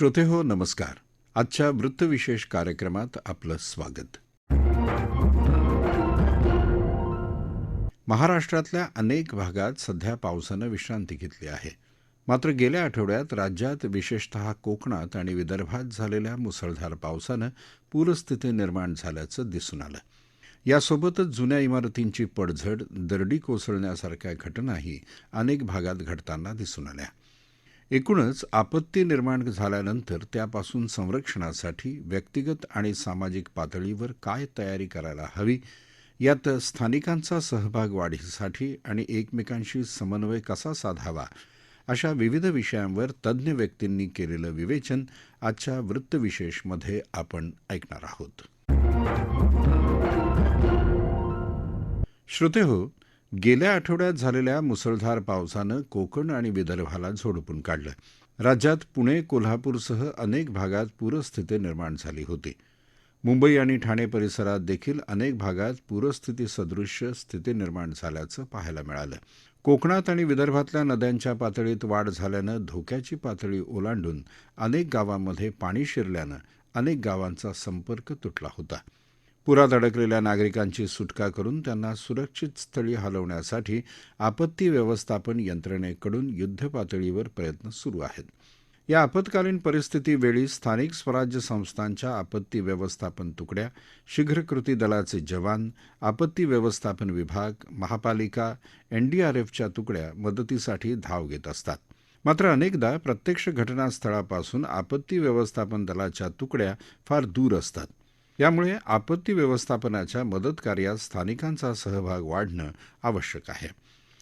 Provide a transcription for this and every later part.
श्रोतेहो नमस्कार. आजच्या वृत्तविशेष कार्यक्रमात आपलं स्वागत. महाराष्ट्रातल्या अनेक भागात सध्या पावसानं विश्रांती घेतली आहे. मात्र गेल्या आठवड्यात राज्यात विशेषतः कोकणात आणि विदर्भात झालेल्या मुसळधार पावसानं पूरस्थिती निर्माण झाल्याचं दिसून आलं. यासोबतच जुन्या इमारतींची पडझड, दरडी कोसळण्यासारख्या घटनाही अनेक भागात घडताना दिसून आल्या. एकूणच आपत्ती निर्माण झाल्यानंतर त्यापासून संरक्षणासाठी व्यक्तिगत आणि सामाजिक पातळीवर काय तयारी करायला हवी, यात स्थानिकांचा सहभाग वाढीसाठी आणि एकमेकांशी समन्वय कसा साधावा, अशा विविध विषयांवर तज्ज्ञ व्यक्तींनी केलेलं विवेचन आजच्या वृत्तविशेषमध्ये आपण ऐकणार आहोत. श्रोतेहो, गेल्या आठवड्यात झालेल्या मुसळधार पावसानं कोकण आणि विदर्भाला झोडपून काढलं. राज्यात पुणे, कोल्हापूरसह अनेक भागात पूरस्थिती निर्माण झाली होती. मुंबई आणि ठाणे परिसरात देखील अनेक भागात पूरस्थिती सदृश्य स्थिती निर्माण झाल्याचं पाहायला मिळालं. कोकणात आणि विदर्भातल्या नद्यांच्या पातळीत वाढ झाल्यानं धोक्याची पातळी ओलांडून अनेक गावांमध्ये पाणी शिरल्यानं अनेक गावांचा संपर्क तुटला होता. पुरात अडकलेल्या नागरिकांची सुटका करून त्यांना सुरक्षित स्थळी हलवण्यासाठी आपत्ती व्यवस्थापन यंत्रणेकडून युद्धपातळीवर प्रयत्न सुरू आहेत. या आपत्कालीन परिस्थितीवेळी स्थानिक स्वराज्य संस्थांच्या आपत्ती व्यवस्थापन तुकड्या, शीघ्र कृती दलाचे जवान, आपत्ती व्यवस्थापन विभाग, महापालिका, एनडीआरएफच्या तुकड्या मदतीसाठी धाव घेत असतात. मात्र अनेकदा प्रत्यक्ष घटनास्थळापासून आपत्ती व्यवस्थापन दलाच्या तुकड्या फार दूर असतात. यामुळे आपत्ती व्यवस्थापनाच्या मदत कार्यात स्थानिकांचा सहभाग वाढणं आवश्यक आहे.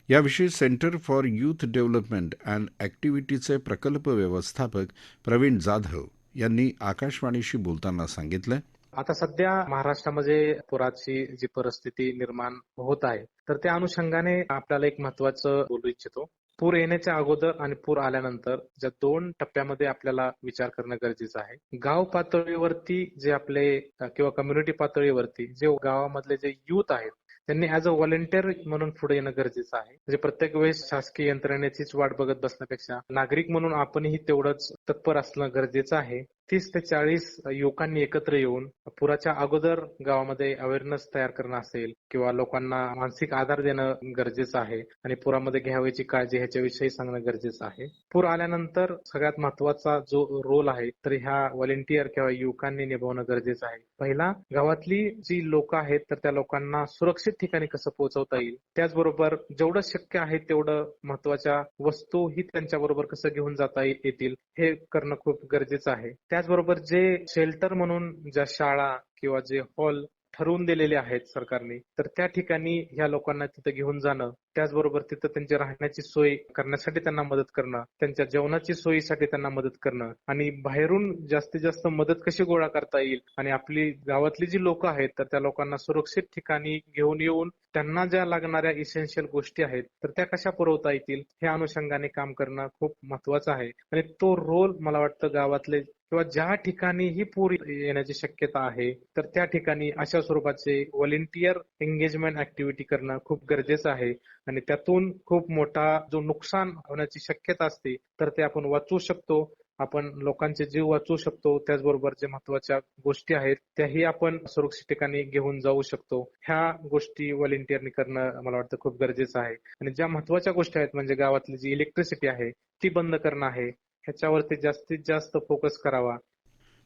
याविषयी centre for youth development and ॲक्टिव्हिटीचे प्रकल्प व्यवस्थापक प्रवीण जाधव यांनी आकाशवाणीशी बोलताना सांगितलं. आता सध्या महाराष्ट्रामध्ये पुराची जी परिस्थिती निर्माण होत आहे, तर त्या अनुषंगाने आपल्याला एक महत्वाचं बोलू इच्छितो. पूर येण्याच्या अगोदर आणि पूर आल्यानंतर ज्या 2 टप्प्यामध्ये आपल्याला विचार करणं गरजेचं आहे. गाव पातळीवरती जे आपले किंवा कम्युनिटी पातळीवरती जे गावामधले जे युथ आहेत, त्यांनी ऍज अ व्हॉलंटियर म्हणून पुढे येणं गरजेचं आहे. म्हणजे प्रत्येक वेळेस शासकीय यंत्रणेचीच वाट बघत बसण्यापेक्षा नागरिक म्हणून आपणही तेवढंच तत्पर असणं गरजेचं आहे. 30 ते 40 युवकांनी एकत्र येऊन पुराच्या अगोदर गावामध्ये अवेअरनेस तयार करणं असेल किंवा लोकांना मानसिक आधार देणं गरजेचं आहे आणि पुरामध्ये घ्यावयाची काळजी ह्याच्याविषयी सांगणं गरजेचं आहे. पूर आल्यानंतर सगळ्यात महत्वाचा जो रोल आहे तर ह्या व्हॉलंटियर किंवा युवकांनी निभावणं गरजेचं आहे. पहिला, गावातली जी लोक आहेत तर त्या लोकांना सुरक्षित ठिकाणी कसं पोहोचवता येईल, त्याचबरोबर जेवढं शक्य आहे तेवढं महत्वाच्या वस्तू ही त्यांच्याबरोबर कसं घेऊन जाता येतील हे करणं खूप गरजेचं आहे. त्याचबरोबर जे शेल्टर म्हणून ज्या शाळा किंवा जे हॉल ठरवून दिलेले आहेत सरकारने, तर त्या ठिकाणी ह्या लोकांना तिथे घेऊन जाणं, त्याचबरोबर तिथं त्यांची राहण्याची सोय करण्यासाठी त्यांना मदत करणं, त्यांच्या जेवणाची सोयीसाठी त्यांना मदत करणं आणि बाहेरून जास्तीत जास्त मदत कशी गोळा करता येईल आणि आपली गावातली जी लोक आहेत तर त्या लोकांना सुरक्षित ठिकाणी घेऊन येऊन त्यांना ज्या लागणाऱ्या इसेन्शियल गोष्टी आहेत तर त्या कशा पुरवता येतील ह्या अनुषंगाने काम करणं खूप महत्वाचं आहे. आणि तो रोल मला वाटतं गावातले किंवा ज्या ठिकाणी ही पूर येण्याची शक्यता आहे तर त्या ठिकाणी अशा स्वरूपाचे व्हॉलंटियर एंगेजमेंट ऍक्टिव्हिटी करणं खूप गरजेचं आहे आणि त्यातून खूप मोठा जो नुकसान होण्याची शक्यता असते तर ते आपण वाचवू शकतो. आपण लोकांचे जीव वाचवू शकतो. त्याचबरोबर जे महत्वाच्या गोष्टी आहेत त्याही आपण सुरक्षित ठिकाणी घेऊन जाऊ शकतो. ह्या गोष्टी व्हॉलंटियरनी करणं मला वाटतं खूप गरजेचं आहे. आणि ज्या महत्वाच्या गोष्टी आहेत म्हणजे गावातली जी इलेक्ट्रिसिटी आहे ती बंद करणं आहे, ह्याच्यावरती जास्तीत जास्त फोकस करावा.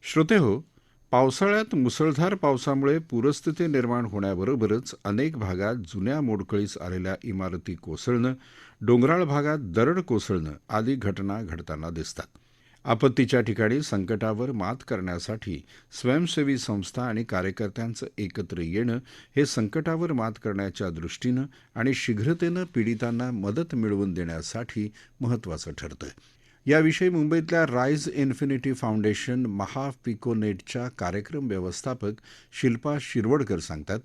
श्रोतेहो, पावसाळ्यात मुसळधार पावसामुळे पूरस्थिती निर्माण होण्याबरोबरच अनेक भागात जुन्या मोडकळीस आलेल्या इमारती कोसळणं, डोंगराळ भागात दरड कोसळणं आदी घटना घडताना दिसतात. आपत्तीच्या ठिकाणी संकटावर मात करण्यासाठी स्वयंसेवी संस्था आणि कार्यकर्त्यांचं एकत्र येणं हे संकटावर मात करण्याच्या दृष्टीनं आणि शीघ्रतेनं पीडितांना मदत मिळवून देण्यासाठी महत्त्वाचं ठरतं. याविषयी मुंबईतल्या राईज इन्फिनिटी फाउंडेशन महापिकोनेटच्या कार्यक्रम व्यवस्थापक शिल्पा शिरवडकर सांगतात.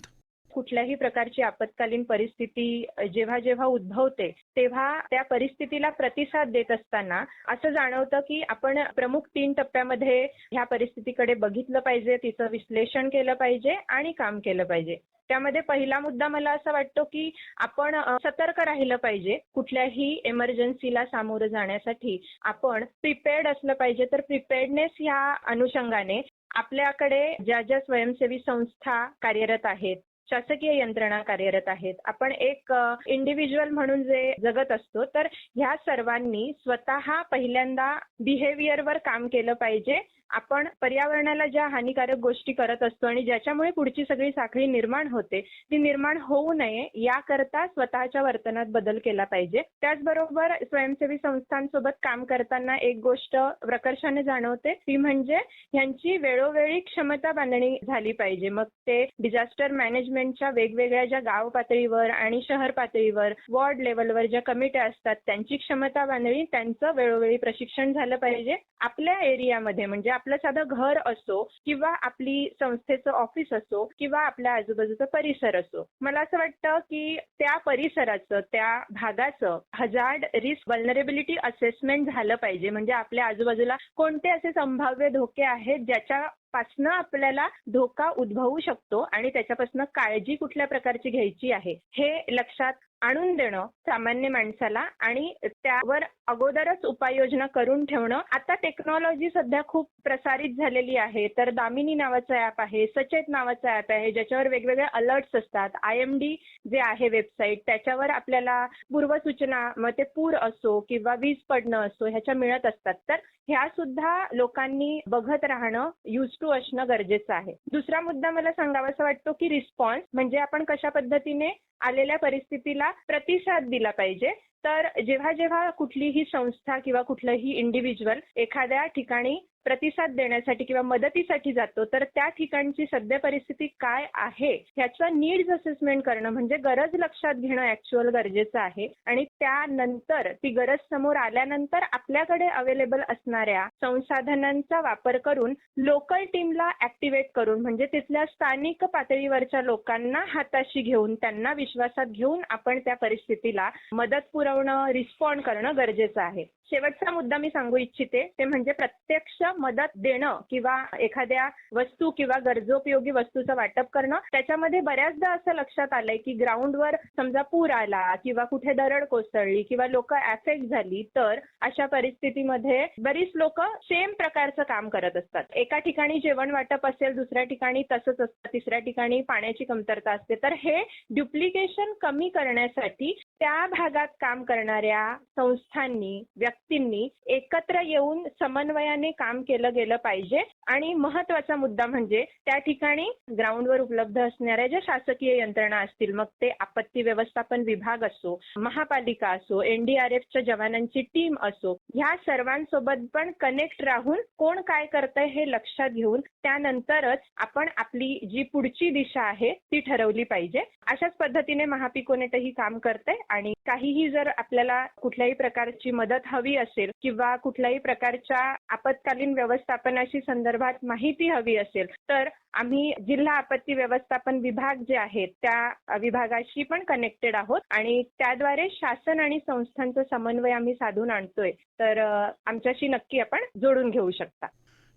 कुठल्याही प्रकारची आपत्कालीन परिस्थिती जेव्हा जेव्हा उद्भवते तेव्हा त्या परिस्थितीला प्रतिसाद देत असताना असं जाणवतं की आपण प्रमुख 3 टप्प्यामध्ये ह्या परिस्थितीकडे बघितलं पाहिजे, तिचं विश्लेषण केलं पाहिजे आणि काम केलं पाहिजे. त्यामध्ये पहिला मुद्दा मला असं वाटतो की आपण सतर्क राहिलं पाहिजे. कुठल्याही इमर्जन्सीला सामोरं जाण्यासाठी आपण प्रिपेअर्ड असलं पाहिजे. तर प्रिपेअर्डनेस ह्या अनुषंगाने आपल्याकडे ज्या ज्या स्वयंसेवी संस्था कार्यरत आहेत, शासकीय यंत्रणा कार्यरत आहेत, आपण एक इंडिव्हिज्युअल म्हणून जे जगत असतो, तर ह्या सर्वांनी स्वतः पहिल्यांदा बिहेवियरवर काम केलं पाहिजे. आपण पर्यावरणाला ज्या हानिकारक गोष्टी करत असतो आणि ज्याच्यामुळे पुढची सगळी साखळी निर्माण होते, ती निर्माण होऊ नये याकरता स्वतःच्या वर्तनात बदल केला पाहिजे. त्याचबरोबर स्वयंसेवी संस्थांसोबत काम करताना एक गोष्ट प्रकर्षाने जाणवते, ती म्हणजे ह्यांची वेळोवेळी क्षमता बांधणी झाली पाहिजे. मग ते डिझास्टर मॅनेजमेंटच्या वेगवेगळ्या ज्या गाव पातळीवर आणि शहर पातळीवर, वॉर्ड लेवलवर ज्या कमिट्या असतात, त्यांची क्षमता बांधणी, त्यांचं वेळोवेळी प्रशिक्षण झालं पाहिजे. आपल्या एरियामध्ये म्हणजे आपलं साधं घर असो किंवा आपली संस्थेचं ऑफिस असो किंवा आपल्या आजूबाजूचा परिसर असो, मला असं वाटतं की त्या परिसराचं, त्या भागाचं हजार्ड रिस्क व्हल्नरेबिलिटी असेसमेंट झालं पाहिजे. म्हणजे आपल्या आजूबाजूला कोणते असे संभाव्य धोके आहेत ज्याच्यापासनं आपल्याला धोका उद्भवू शकतो आणि त्याच्यापासून काळजी कुठल्या प्रकारची घ्यायची आहे हे लक्षात आणून देणं सामान्य माणसाला आणि त्यावर अगोदरच उपाययोजना करून ठेवणं. आता टेक्नॉलॉजी सध्या खूप प्रसारित झालेली आहे. तर दामिनी नावाचं ॲप आहे, सचेत नावाचं ॲप आहे, ज्याच्यावर वेगवेगळे अलर्ट्स असतात. IMD जे आहे वेबसाईट, त्याच्यावर आपल्याला पूर्वसूचना, मग ते पूर असो किंवा वीज पडणं असो, ह्याच्या मिळत असतात. तर ह्या सुद्धा लोकांनी बघत राहणं, यूज टू असणं गरजेचं आहे. दुसरा मुद्दा मला सांगावासा वाटतो की रिस्पॉन्स, म्हणजे आपण कशा पद्धतीने आलेल्या परिस्थितीला प्रतिसाद दिला पाहिजे. तर जेव्हा जेव्हा कुठलीही संस्था किंवा कुठलंही इंडिव्हिज्युअल एखाद्या ठिकाणी प्रतिसाद देण्यासाठी किंवा मदतीसाठी जातो, तर त्या ठिकाणची सध्या परिस्थिती काय आहे ह्याचं नीड्स असेसमेंट करणं, म्हणजे गरज लक्षात घेणं ॲक्च्युअल गरजेचं आहे. आणि त्यानंतर ती गरज समोर आल्यानंतर आपल्याकडे अवेलेबल असणाऱ्या संसाधनांचा वापर करून लोकल टीमला ॲक्टिव्हेट करून, म्हणजे तिथल्या स्थानिक पातळीवरच्या लोकांना हाताशी घेऊन, त्यांना विश्वासात घेऊन आपण त्या परिस्थितीला मदत पुरवणं, रिस्पॉन्ड करणं गरजेचं आहे. शेवटचा मुद्दा मी सांगू इच्छिते ते म्हणजे प्रत्यक्ष मदत देणं किंवा एखाद्या वस्तू किंवा गरजोपयोगी वस्तूचं वाटप करणं. त्याच्यामध्ये बऱ्याचदा असं लक्षात आलंय की ग्राउंडवर समजा पूर आला किंवा कुठे दरड कोसळली किंवा लोक अफेक्ट झाली, तर अशा परिस्थितीमध्ये बरीच लोक सेम प्रकारचं काम करत असतात. एका ठिकाणी जेवण वाटप असेल, दुसऱ्या ठिकाणी तसंच असतं, तिसऱ्या ठिकाणी पाण्याची कमतरता असते. तर हे ड्युप्लिकेशन कमी करण्यासाठी त्या भागात काम करणाऱ्या संस्थांनी, व्यक्तींनी एकत्र येऊन समन्वयाने काम केलं गेलं पाहिजे. आणि महत्त्वाचा मुद्दा म्हणजे त्या ठिकाणी ग्राउंडवर उपलब्ध असणाऱ्या ज्या शासकीय यंत्रणा असतील, मग ते आपत्ती व्यवस्थापन विभाग असो, महापालिका असो, NDRFच्या जवानांची टीम असो, ह्या सर्वांसोबत पण कनेक्ट राहून कोण काय करतंय हे लक्षात घेऊन त्यानंतरच आपण आपली जी पुढची दिशा आहे ती ठरवली पाहिजे. अशाच पद्धतीने महापिकोनेटही काम करते आणि काहीही जर आपल्याला कुठल्याही प्रकारची मदत हवी असेल किंवा कुठल्याही प्रकारच्या आपत्कालीन व्यवस्थापनाशी संदर्भात माहिती हवी असेल, तर आम्ही जिल्हा आपत्ती व्यवस्थापन विभाग जे आहेत त्या विभागाशी पण कनेक्टेड आहोत आणि त्याद्वारे शासन आणि संस्थांचा समन्वय आम्ही साधून आणतोय. तर आमच्याशी नक्की आपण जोडून घेऊ शकता.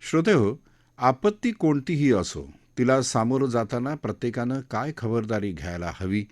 श्रोतेहो, आपत्ती कोणतीही असो, तिला सामोरं जाताना प्रत्येकानं काय खबरदारी घ्यायला हवी,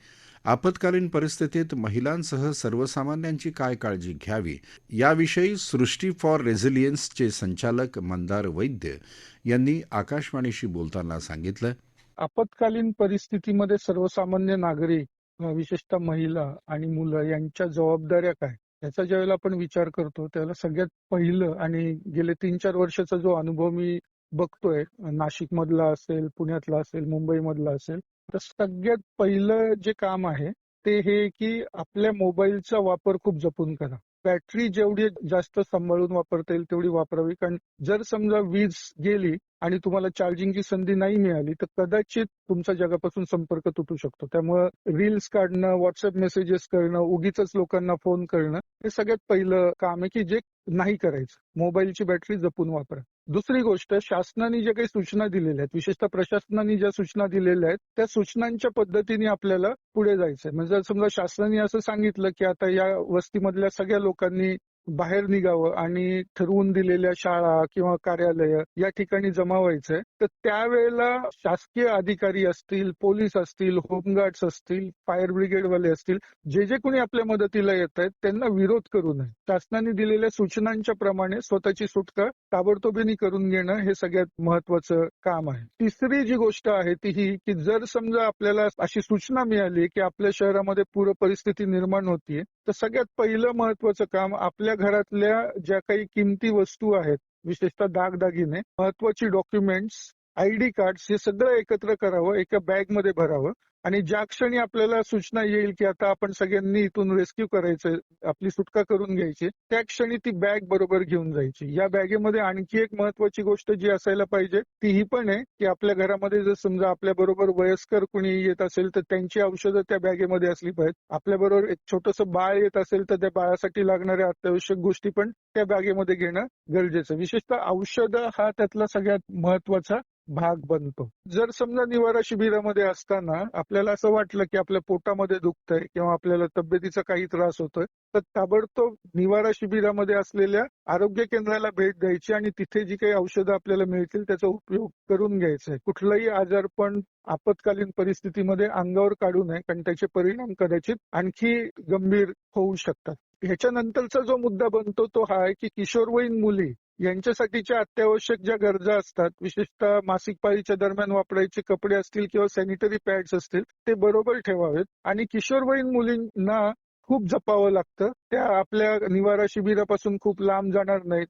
आपत्कालीन परिस्थितीत महिलांसह सर्वसामान्यांची काय काळजी घ्यावी, याविषयी सृष्टी फॉर रेझिलियन्सचे संचालक मंदार वैद्य यांनी आकाशवाणीशी बोलताना सांगितलं. आपत्कालीन परिस्थितीमध्ये सर्वसामान्य नागरिक, विशेषतः महिला आणि मुलं यांच्या जबाबदाऱ्या काय, याचा ज्यावेळेला आपण विचार करतो त्यावेळेला सगळ्यात पहिलं, आणि गेले 3-4 वर्षाचा जो अनुभव मी बघतोय, नाशिक मधला असेल, पुण्यातला असेल, मुंबई मधला असेल, तर सगळ्यात पहिलं जे काम आहे ते हे की आपल्या मोबाईलचा वापर खूप जपून करा. बॅटरी जेवढी जास्त सांभाळून वापरता येईल तेवढी वापरावी, कारण जर समजा वीज गेली आणि तुम्हाला चार्जिंगची संधी नाही मिळाली तर कदाचित तुमचा जगापासून संपर्क तुटू शकतो. त्यामुळे रील्स काढणं, व्हॉट्सअप मेसेजेस करणं, उगीच लोकांना फोन करणं, हे सगळ्यात पहिलं काम आहे की जे नाही करायचं. मोबाईलची बॅटरी जपून वापरा. दुसरी गोष्ट, शासनाने ज्या काही सूचना दिलेल्या आहेत, विशेषतः प्रशासनाने ज्या सूचना दिलेल्या आहेत, त्या सूचनांच्या पद्धतीने आपल्याला पुढे जायचंय. म्हणजे जर समजा शासनाने असं सांगितलं की आता या वस्तीमधल्या सगळ्या लोकांनी बाहेर निघावं आणि ठरवून दिलेल्या शाळा किंवा कार्यालय या ठिकाणी जमा व्हायचंय, तर त्यावेळेला शासकीय अधिकारी असतील, पोलीस असतील, होमगार्ड्स असतील, फायर ब्रिगेडवाले असतील, जे जे कोणी आपल्या मदतीला येत आहेत त्यांना विरोध करू नये. शासनाने दिलेल्या सूचनांच्या प्रमाणे स्वतःची सुटका ताबडतोबीने करून घेणं हे सगळ्यात महत्वाचं काम आहे. तिसरी जी गोष्ट आहे ती ही की जर समजा आपल्याला अशी सूचना मिळाली की आपल्या शहरामध्ये पूर परिस्थिती निर्माण होतीये, तर सगळ्यात पहिलं महत्वाचं काम आपल्या घरातल्या ज्या काही किमती वस्तू आहेत, विशेषतः दागदागिने, महत्वाची डॉक्युमेंट्स, आयडी कार्ड्स हे सगळं एकत्र करावं, एका बॅगमध्ये भरावं आणि ज्या क्षणी आपल्याला सूचना येईल की आता आपण सगळ्यांनी इथून रेस्क्यू करायचंय, आपली सुटका करून घ्यायची, त्या क्षणी ती बॅग बरोबर घेऊन जायची. या बॅगेमध्ये आणखी एक महत्वाची गोष्ट जी असायला पाहिजे ती ही पण आहे की आपल्या घरामध्ये जर समजा आपल्या बरोबर वयस्कर कुणी येत असेल तर त्यांची औषधं त्या बॅगेमध्ये असली पाहिजेत. आपल्या बरोबर एक छोटंसं बाळ येत असेल तर त्या बाळासाठी लागणाऱ्या अत्यावश्यक गोष्टी पण त्या बॅगेमध्ये घेणं गरजेचं. विशेषतः औषधं हा त्यातला सगळ्यात महत्वाचा भाग बनतो. जर समजा निवारा शिबिरामध्ये असताना आपल्याला असं वाटलं की आपल्या पोटामध्ये दुखतंय किंवा आपल्याला तब्येतीचा काही त्रास होतोय, तर ताबडतोब निवारा शिबिरामध्ये असलेल्या आरोग्य केंद्राला भेट द्यायची आणि तिथे जी काही औषधं आपल्याला मिळतील त्याचा उपयोग करून घ्यायचा आहे. कुठलाही आजारपण आपत्कालीन परिस्थितीमध्ये अंगावर काढू नये, कारण त्याचे परिणाम कदाचित आणखी गंभीर होऊ शकतात. ह्याच्यानंतरचा जो मुद्दा बनतो तो हा आहे की किशोरवयीन मुली यांच्यासाठीच्या अत्यावश्यक ज्या गरजा असतात, विशेषतः मासिक पाळीच्या दरम्यान वापरायचे कपडे असतील किंवा सॅनिटरी पॅड्स असतील, ते बरोबर ठेवावेत आणि किशोरवयीन मुलींना खूप जपावं लागतं. त्या आपल्या निवारा शिबिरापासून खूप लांब जाणार नाहीत.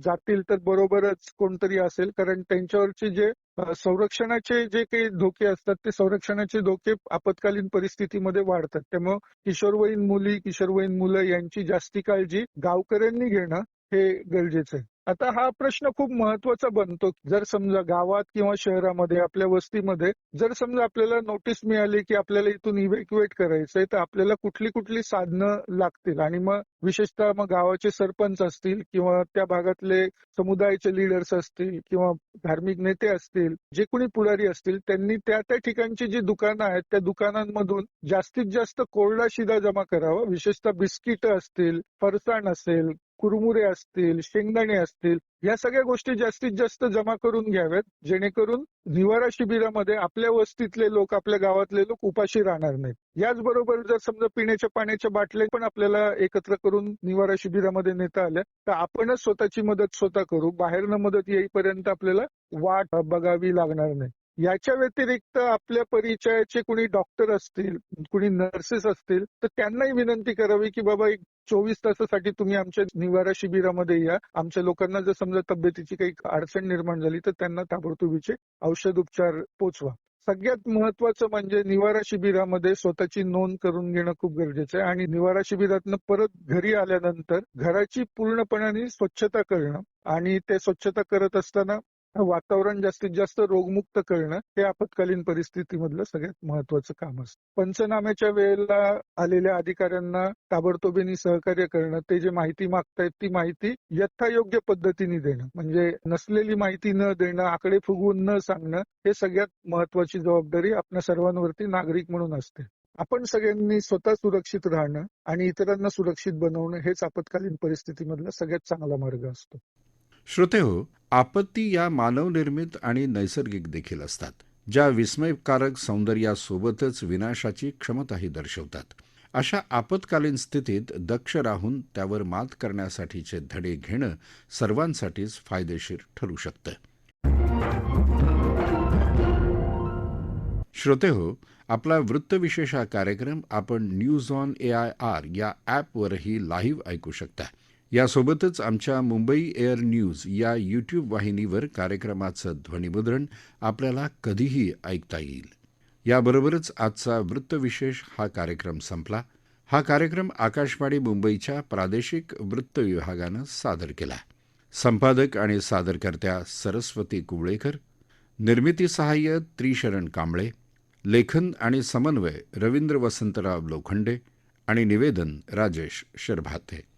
जातील तर बरोबरच कोणतरी असेल, कारण त्यांच्यावरचे जे संरक्षणाचे जे काही धोके असतात ते संरक्षणाचे धोके आपत्कालीन परिस्थितीमध्ये वाढतात. त्यामुळे किशोरवयीन मुली, किशोरवयीन मुलं यांची जास्ती काळजी गावकऱ्यांनी घेणं हे गरजेचं आहे. आता हा प्रश्न खूप महत्वाचा बनतो. जर समजा गावात किंवा शहरामध्ये आपल्या वस्तीमध्ये जर समजा आपल्याला नोटीस मिळाली की आपल्याला इथून इव्हॅक्युएट करायचंय, तर आपल्याला कुठली साधनं लागतील आणि मग विशेषतः मग गावाचे सरपंच असतील किंवा त्या भागातले समुदायाचे लीडर्स असतील किंवा धार्मिक नेते असतील, जे कोणी पुढारी असतील, त्यांनी त्या त्या ठिकाणची जी दुकानं आहेत त्या दुकानांमधून जास्तीत जास्त कोरडा शिधा जमा करावा. विशेषतः बिस्किटं असतील, फरसाण असेल, कुरमुरे असतील, शेंगदाणे असतील, या सगळ्या गोष्टी जास्तीत जास्त जमा करून घ्याव्यात, जेणेकरून निवारा शिबिरामध्ये आपल्या वस्तीतले लोक, आपल्या गावातले लोक उपाशी राहणार नाहीत. याचबरोबर जर समजा पिण्याच्या पाण्याच्या बाटल्या पण आपल्याला एकत्र करून निवारा शिबिरामध्ये नेता आल्या, तर आपणच स्वतःची मदत स्वतः करू. बाहेरनं मदत येईपर्यंत आपल्याला वाट बघावी लागणार नाही. याच्या व्यतिरिक्त आपल्या परिचयाचे कुणी डॉक्टर असतील, कुणी नर्सेस असतील, तर त्यांनाही विनंती करावी की बाबा 24 तासासाठी तुम्ही आमच्या निवारा शिबिरामध्ये या. आमच्या लोकांना जर समजा तब्येतीची काही अडचण निर्माण झाली तर त्यांना ताबडतोबीचे औषध उपचार पोचवा. सगळ्यात महत्वाचं म्हणजे निवारा शिबिरामध्ये स्वतःची नोंद करून घेणं खूप गरजेचं आहे आणि निवारा शिबिरातनं परत घरी आल्यानंतर घराची पूर्णपणे स्वच्छता करणं आणि ते स्वच्छता करत असताना वातावरण जास्तीत जास्त रोगमुक्त करणं हे आपत्कालीन परिस्थितीमधलं सगळ्यात महत्वाचं काम असतं. पंचनाम्याच्या वेळेला आलेल्या अधिकाऱ्यांना ताबडतोबीने सहकार्य करणं, ते जे माहिती मागतायत ती माहिती यथायोग्य पद्धतीने देणं, म्हणजे नसलेली माहिती न देणं, आकडे फुगवून न सांगणं, हे सगळ्यात महत्वाची जबाबदारी आपल्या सर्वांवरती नागरिक म्हणून असते. आपण सगळ्यांनी स्वतः सुरक्षित राहणं आणि इतरांना सुरक्षित बनवणं हेच आपत्कालीन परिस्थितीमधला सगळ्यात चांगला मार्ग असतो. श्रोतेहो, आपत्ती या मानवनिर्मित आणि नैसर्गिक देखील असतात, ज्या विस्मयकारक सौंदर्यासोबतच विनाशाची क्षमताही दर्शवतात. अशा आपत्कालीन स्थितीत दक्ष राहून त्यावर मात करण्यासाठीचे धडे घेणं सर्वांसाठीच फायदेशीर ठरू शकतं. श्रोतेहो, आपला वृत्तविशेष हा कार्यक्रम आपण न्यूज ऑन AIR या ॲपवरही लाईव्ह ऐकू शकता. यासोबतच आमच्या मुंबई एअर न्यूज या यूट्यूब वाहिनीवर कार्यक्रमाचं ध्वनिमुद्रण आपल्याला कधीही ऐकता येईल. याबरोबरच आजचा वृत्तविशेष हा कार्यक्रम संपला. हा कार्यक्रम आकाशवाणी मुंबईच्या प्रादेशिक वृत्त विभागानं सादर केला. संपादक आणि सादरकर्त्या सरस्वती कुवळेकर, निर्मिती सहाय्य त्रिशरण कांबळे, लेखन आणि समन्वय रवींद्र वसंतराव लोखंडे आणि निवेदन राजेश शरभाते.